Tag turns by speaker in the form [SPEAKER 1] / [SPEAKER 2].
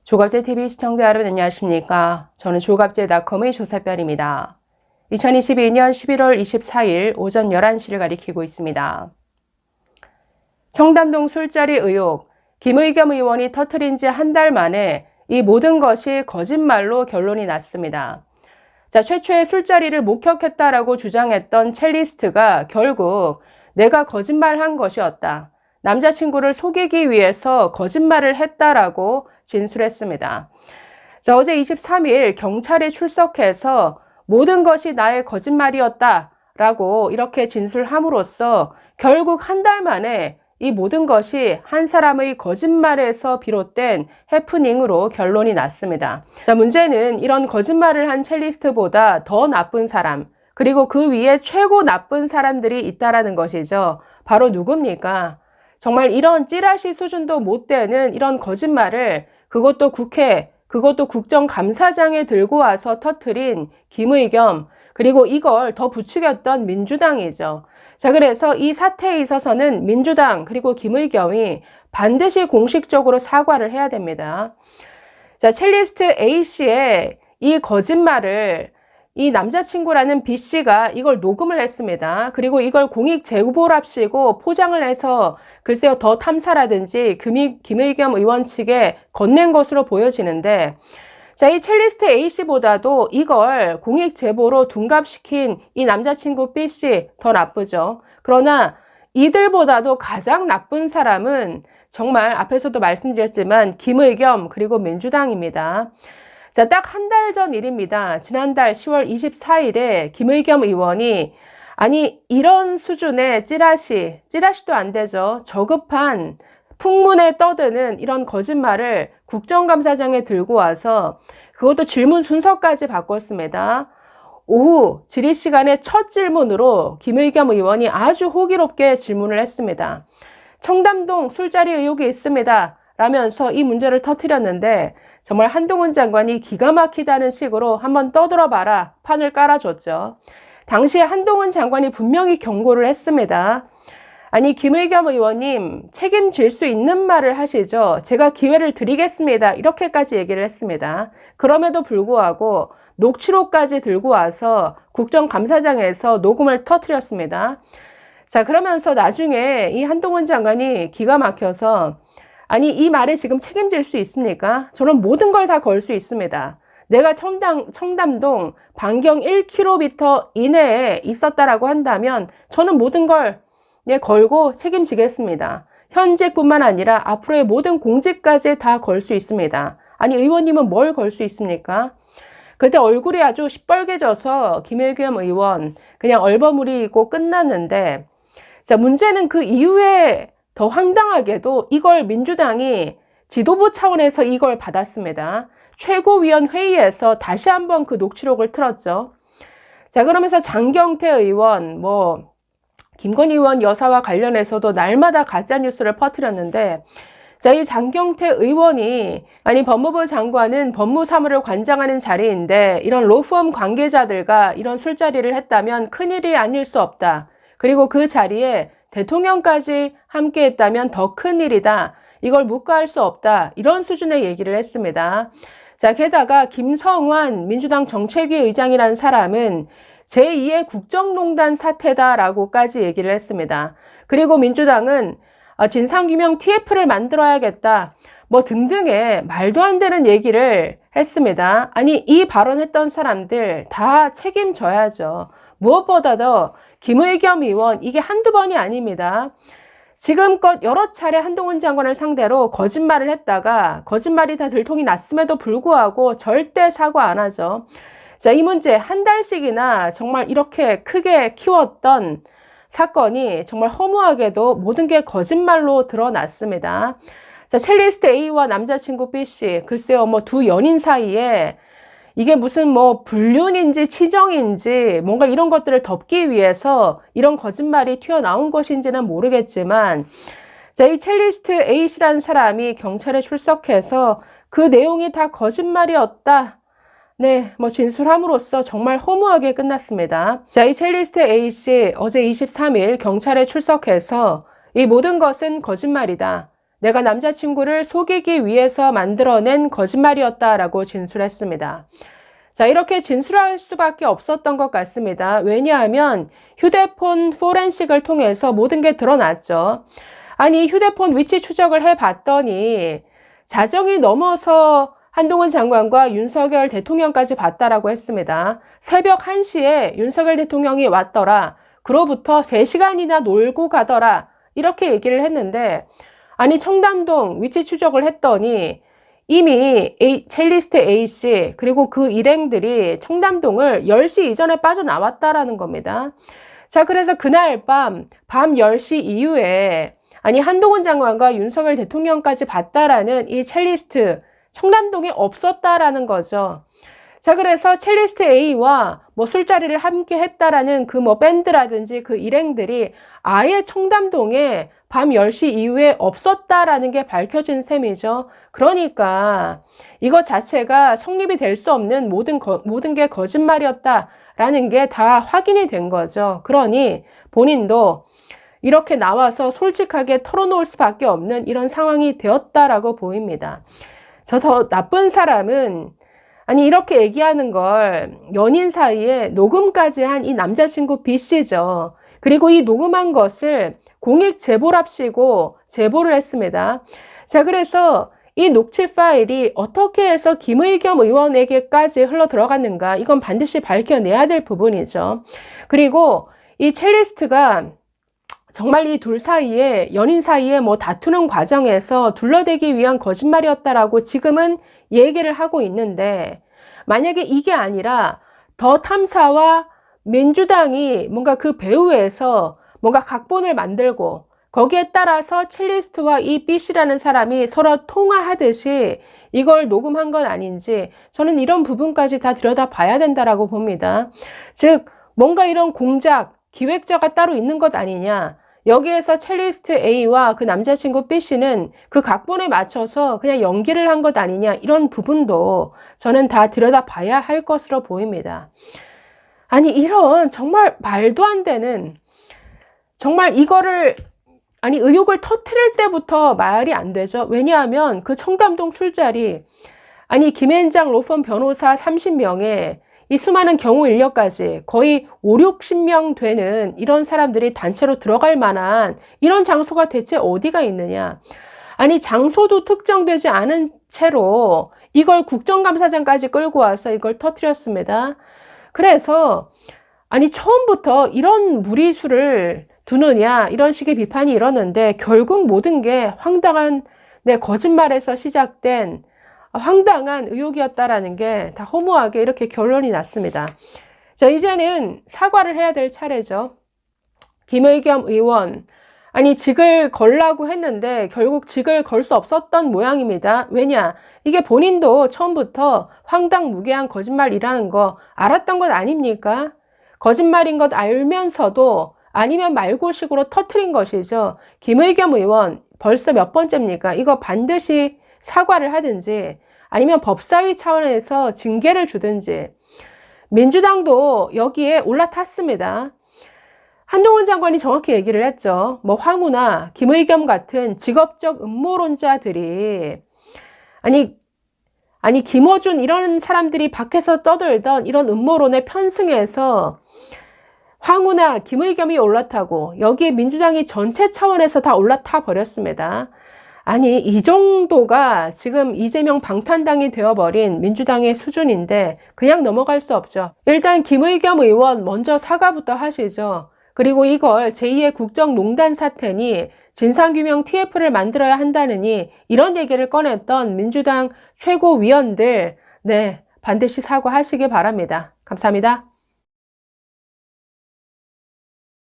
[SPEAKER 1] 조갑제TV 시청자 여러분 안녕하십니까? 저는 조갑제닷컴의 조사별입니다. 2022년 11월 24일 오전 11시를 가리키고 있습니다. 청담동 술자리 의혹, 김의겸 의원이 터뜨린 지 한 달 만에 이 모든 것이 거짓말로 결론이 났습니다. 최초의 술자리를 목격했다라고 주장했던 첼리스트가 결국 내가 거짓말한 것이었다. 남자친구를 속이기 위해서 거짓말을 했다라고 진술했습니다. 어제 23일 경찰에 출석해서 모든 것이 나의 거짓말이었다라고 이렇게 진술함으로써 결국 한 달 만에 이 모든 것이 한 사람의 거짓말에서 비롯된 해프닝으로 결론이 났습니다. 문제는 이런 거짓말을 한 첼리스트보다 더 나쁜 사람, 그리고 그 위에 최고 나쁜 사람들이 있다라는 것이죠. 바로 누굽니까? 정말 이런 찌라시 수준도 못 되는 이런 거짓말을 그것도 국회, 그것도 국정감사장에 들고 와서 터뜨린 김의겸, 그리고 이걸 더 부추겼던 민주당이죠. 그래서 이 사태에 있어서는 민주당 그리고 김의겸이 반드시 공식적으로 사과를 해야 됩니다. 첼리스트 A씨의 이 거짓말을 이 남자친구라는 B씨가 이걸 녹음을 했습니다. 그리고 이걸 공익 제보랍시고 포장을 해서 글쎄요 더 탐사라든지 김의겸 의원 측에 건넨 것으로 보여지는데 이 첼리스트 A씨보다도 이걸 공익 제보로 둔갑시킨 이 남자친구 B씨 더 나쁘죠. 그러나 이들보다도 가장 나쁜 사람은 정말 앞에서도 말씀드렸지만 김의겸 그리고 민주당입니다. 딱 한 달 전 일입니다. 지난달 10월 24일에 김의겸 의원이 아니 이런 수준의 찌라시도 안 되죠. 저급한 풍문에 떠드는 이런 거짓말을 국정감사장에 들고 와서 그것도 질문 순서까지 바꿨습니다. 오후 질의 시간에 첫 질문으로 김의겸 의원이 아주 호기롭게 질문을 했습니다. 청담동 술자리 의혹이 있습니다. 라면서 이 문제를 터뜨렸는데 정말 한동훈 장관이 기가 막히다는 식으로 한번 떠들어봐라 판을 깔아줬죠. 당시에 한동훈 장관이 분명히 경고를 했습니다. 아니 김의겸 의원님 책임질 수 있는 말을 하시죠. 제가 기회를 드리겠습니다. 이렇게까지 얘기를 했습니다. 그럼에도 불구하고 녹취록까지 들고 와서 국정감사장에서 녹음을 터뜨렸습니다. 그러면서 나중에 이 한동훈 장관이 기가 막혀서 아니 이 말에 지금 책임질 수 있습니까? 저는 모든 걸 다 걸 수 있습니다. 내가 청담동 반경 1km 이내에 있었다라고 한다면 저는 모든 걸 걸고 책임지겠습니다. 현직뿐만 아니라 앞으로의 모든 공직까지 다 걸 수 있습니다. 아니 의원님은 뭘 걸 수 있습니까? 그때 얼굴이 아주 시뻘개져서 김의겸 의원 그냥 얼버무리고 끝났는데 문제는 그 이후에 더 황당하게도 이걸 민주당이 지도부 차원에서 이걸 받았습니다. 최고위원회의에서 다시 한번 그 녹취록을 틀었죠. 그러면서 장경태 의원, 김건희 의원 여사와 관련해서도 날마다 가짜뉴스를 퍼뜨렸는데 이 장경태 의원이 아니 법무부 장관은 법무사무를 관장하는 자리인데 이런 로펌 관계자들과 이런 술자리를 했다면 큰일이 아닐 수 없다. 그리고 그 자리에 대통령까지 함께 했다면 더 큰일이다. 이걸 묵과할 수 없다. 이런 수준의 얘기를 했습니다. 게다가 김성환 민주당 정책위 의장이라는 사람은 제2의 국정농단 사태다라고까지 얘기를 했습니다. 그리고 민주당은 진상규명 TF를 만들어야겠다. 등등의 말도 안 되는 얘기를 했습니다. 아니 이 발언했던 사람들 다 책임져야죠. 무엇보다도 김의겸 의원 이게 한두 번이 아닙니다. 지금껏 여러 차례 한동훈 장관을 상대로 거짓말을 했다가 거짓말이 다 들통이 났음에도 불구하고 절대 사과 안 하죠. 이 문제 한 달씩이나 정말 이렇게 크게 키웠던 사건이 정말 허무하게도 모든 게 거짓말로 드러났습니다. 첼리스트 A와 남자친구 B씨 글쎄요 두 연인 사이에 이게 무슨 불륜인지 치정인지 뭔가 이런 것들을 덮기 위해서 이런 거짓말이 튀어나온 것인지는 모르겠지만 이 첼리스트 A씨라는 사람이 경찰에 출석해서 그 내용이 다 거짓말이었다. 진술함으로써 정말 허무하게 끝났습니다. 이 첼리스트 A씨 어제 23일 경찰에 출석해서 이 모든 것은 거짓말이다. 내가 남자친구를 속이기 위해서 만들어낸 거짓말이었다라고 진술했습니다. 자, 이렇게 진술할 수밖에 없었던 것 같습니다. 왜냐하면 휴대폰 포렌식을 통해서 모든 게 드러났죠. 아니, 휴대폰 위치 추적을 해봤더니 자정이 넘어서 한동훈 장관과 윤석열 대통령까지 봤다라고 했습니다. 새벽 1시에 윤석열 대통령이 왔더라. 그로부터 3시간이나 놀고 가더라. 이렇게 얘기를 했는데, 아니, 청담동 위치 추적을 했더니 이미 첼리스트 A씨 그리고 그 일행들이 청담동을 10시 이전에 빠져나왔다라는 겁니다. 자, 그래서 그날 밤 10시 이후에 아니, 한동훈 장관과 윤석열 대통령까지 봤다라는 이 첼리스트 청담동에 없었다라는 거죠. 자, 그래서 첼리스트 A와 뭐 술자리를 함께 했다라는 그 뭐 밴드라든지 그 일행들이 아예 청담동에 밤 10시 이후에 없었다라는 게 밝혀진 셈이죠. 그러니까 이것 자체가 성립이 될 수 없는 모든 게 거짓말이었다라는 게 다 확인이 된 거죠. 그러니 본인도 이렇게 나와서 솔직하게 털어놓을 수밖에 없는 이런 상황이 되었다라고 보입니다. 저 더 나쁜 사람은 아니 이렇게 얘기하는 걸 연인 사이에 녹음까지 한 이 남자친구 B씨죠. 그리고 이 녹음한 것을 공익 제보랍시고 제보를 했습니다. 자, 그래서 이 녹취 파일이 어떻게 해서 김의겸 의원에게까지 흘러 들어갔는가, 이건 반드시 밝혀내야 될 부분이죠. 그리고 이 첼리스트가 정말 이 둘 사이에, 연인 사이에 뭐 다투는 과정에서 둘러대기 위한 거짓말이었다라고 지금은 얘기를 하고 있는데, 만약에 이게 아니라 더 탐사와 민주당이 뭔가 그 배후에서 뭔가 각본을 만들고 거기에 따라서 첼리스트와 이 B씨라는 사람이 서로 통화하듯이 이걸 녹음한 건 아닌지, 저는 이런 부분까지 다 들여다봐야 된다라고 봅니다. 즉 뭔가 이런 공작, 기획자가 따로 있는 것 아니냐, 여기에서 첼리스트 A와 그 남자친구 B씨는 그 각본에 맞춰서 그냥 연기를 한 것 아니냐, 이런 부분도 저는 다 들여다봐야 할 것으로 보입니다. 아니, 이런 정말 말도 안 되는, 정말 이거를, 아니 의혹을 터뜨릴 때부터 말이 안 되죠. 왜냐하면 그 청담동 술자리, 아니 김앤장 로펌 변호사 30명에 이 수많은 경호 인력까지 거의 5, 60명 되는 이런 사람들이 단체로 들어갈 만한 이런 장소가 대체 어디가 있느냐. 아니 장소도 특정되지 않은 채로 이걸 국정감사장까지 끌고 와서 이걸 터뜨렸습니다. 그래서 아니 처음부터 이런 무리수를 두느냐, 이런 식의 비판이 일었는데 결국 모든 게 황당한 거짓말에서 시작된 황당한 의혹이었다라는 게 다 허무하게 이렇게 결론이 났습니다. 자, 이제는 사과를 해야 될 차례죠. 김의겸 의원, 아니 직을 걸라고 했는데 결국 직을 걸 수 없었던 모양입니다. 왜냐? 이게 본인도 처음부터 황당무계한 거짓말이라는 거 알았던 것 아닙니까? 거짓말인 것 알면서도 아니면 말고식으로 터트린 것이죠. 김의겸 의원 벌써 몇 번째입니까? 이거 반드시 사과를 하든지 아니면 법사위 차원에서 징계를 주든지. 민주당도 여기에 올라탔습니다. 한동훈 장관이 정확히 얘기를 했죠. 뭐 황우나 김의겸 같은 직업적 음모론자들이 아니 김어준 이런 사람들이 밖에서 떠들던 이런 음모론에 편승해서 황우나 김의겸이 올라타고 여기에 민주당이 전체 차원에서 다 올라타 버렸습니다. 아니 이 정도가 지금 이재명 방탄당이 되어버린 민주당의 수준인데 그냥 넘어갈 수 없죠. 일단 김의겸 의원 먼저 사과부터 하시죠. 그리고 이걸 제2의 국정농단 사태니 진상규명 TF를 만들어야 한다느니 이런 얘기를 꺼냈던 민주당 최고위원들, 반드시 사과하시기 바랍니다. 감사합니다.